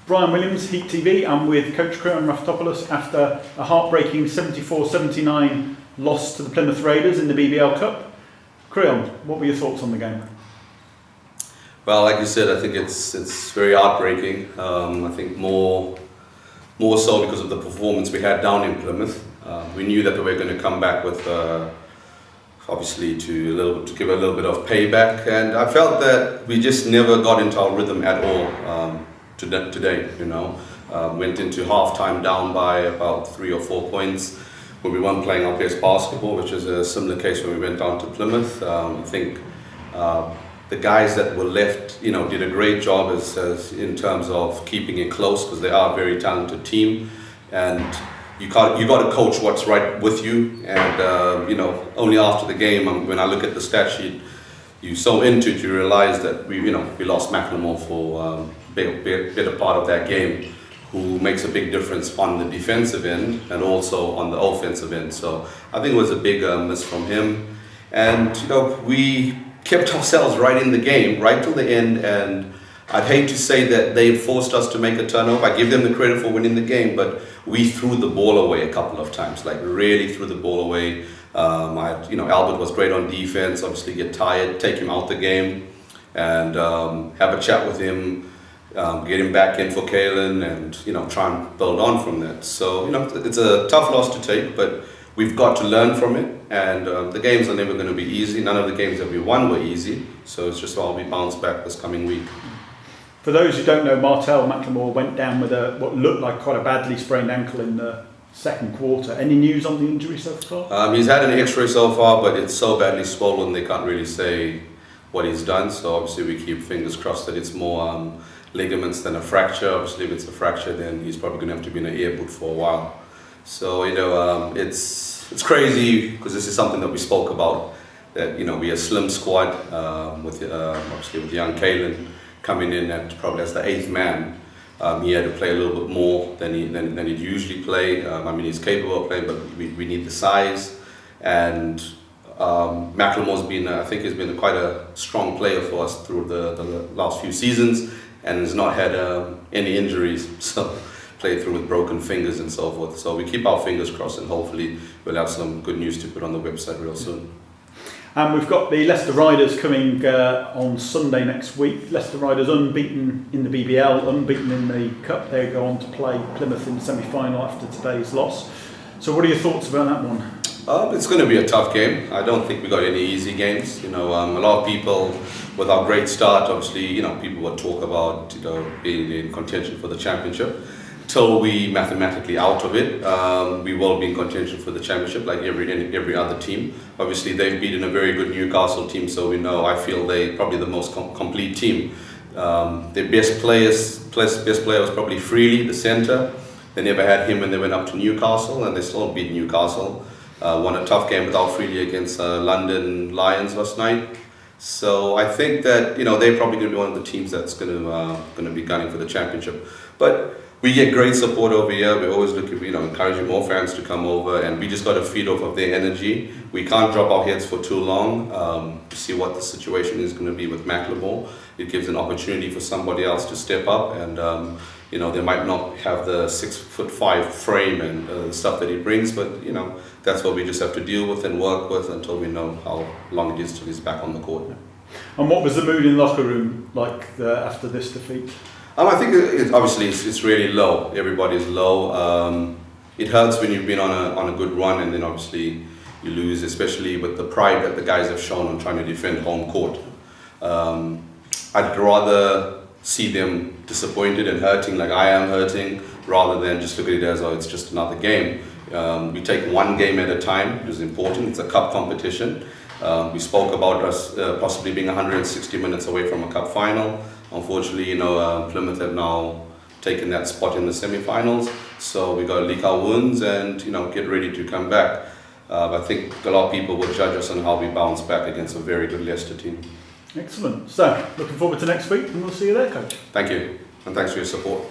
Brian Williams, Heat TV. I'm with Coach Creon Raftopolous after a heartbreaking 74-79 loss to the Plymouth Raiders in the BBL Cup. Creon, what were your thoughts on the game? Well, like you said, I think it's very heartbreaking. I think more so because of the performance we had down in Plymouth. We knew that we were going to come back with, obviously, to give a little bit of payback, and I felt that we just never got into our rhythm at all today. Went into half-time down by about 3 or 4 points when we weren't playing our best basketball, which is a similar case when we went down to Plymouth. I think the guys that were left, did a great job as in terms of keeping it close, because they are a very talented team, and you got to coach what's right with you. And only after the game, when I look at the stat sheet, you're so into it, you realize that we lost Mclemore for better part of that game, who makes a big difference on the defensive end and also on the offensive end. So I think it was a big miss from him, and we kept ourselves right in the game right till the end. And I'd hate to say that they forced us to make a turnover. I give them the credit for winning the game, but we threw the ball away a couple of times, like really threw the ball away. Albert was great on defense. Obviously, get tired, take him out the game, and have a chat with him, get him back in for Kalen, and try and build on from that. So it's a tough loss to take, but we've got to learn from it. And the games are never going to be easy. None of the games that we won were easy. So it's just how we bounce back this coming week. For those who don't know, Martelle Mclemore went down with what looked like quite a badly sprained ankle in the second quarter. Any news on the injury so far? He's had an X-ray so far, but it's so badly swollen they can't really say what he's done. So obviously we keep fingers crossed that it's more ligaments than a fracture. Obviously if it's a fracture, then he's probably going to have to be in an air boot for a while. So it's crazy, because this is something that we spoke about, that we're a slim squad with obviously with young Kalen coming in at probably as the 8th man. He had to play a little bit more than he'd usually play. He's capable of playing, but we need the size. And Mclemore's been quite a strong player for us through the last few seasons, and has not had any injuries. So played through with broken fingers and so forth. So we keep our fingers crossed, and hopefully we'll have some good news to put on the website real soon. And we've got the Leicester Riders coming on Sunday next week. Leicester Riders unbeaten in the BBL, unbeaten in the Cup. They go on to play Plymouth in the semi-final after today's loss. So what are your thoughts about that one? It's going to be a tough game. I don't think we got any easy games. A lot of people, with our great start, obviously, people would talk about being in contention for the championship. Till we mathematically out of it, we will be in contention for the championship like every other team. Obviously, they've beaten a very good Newcastle team, so I feel they're probably the most complete team. Their best player was probably Freely, the centre. They never had him when they went up to Newcastle, and they still beat Newcastle. Won a tough game without Freely against London Lions last night. So I think that they're probably going to be one of the teams that's going to be gunning for the championship. But we get great support over here. We're always looking, encouraging more fans to come over, and we just got to feed off of their energy. We can't drop our heads for too long to see what the situation is going to be with Mclemore. It gives an opportunity for somebody else to step up, and they might not have the 6'5" frame and stuff that he brings, but that's what we just have to deal with and work with until we know how long it is till he's back on the court. And what was the mood in the locker room like after this defeat? I think it's really low. Everybody's low. It hurts when you've been on a good run, and then obviously you lose, especially with the pride that the guys have shown on trying to defend home court. I'd rather see them disappointed and hurting like I am hurting, rather than just look at it as, it's just another game. We take one game at a time. It is important. It's a cup competition. We spoke about us possibly being 160 minutes away from a cup final. Unfortunately, Plymouth have now taken that spot in the semi-finals, so we got to lick our wounds and get ready to come back. I think a lot of people will judge us on how we bounce back against a very good Leicester team. Excellent. So, looking forward to next week, and we'll see you there, Coach. Thank you, and thanks for your support.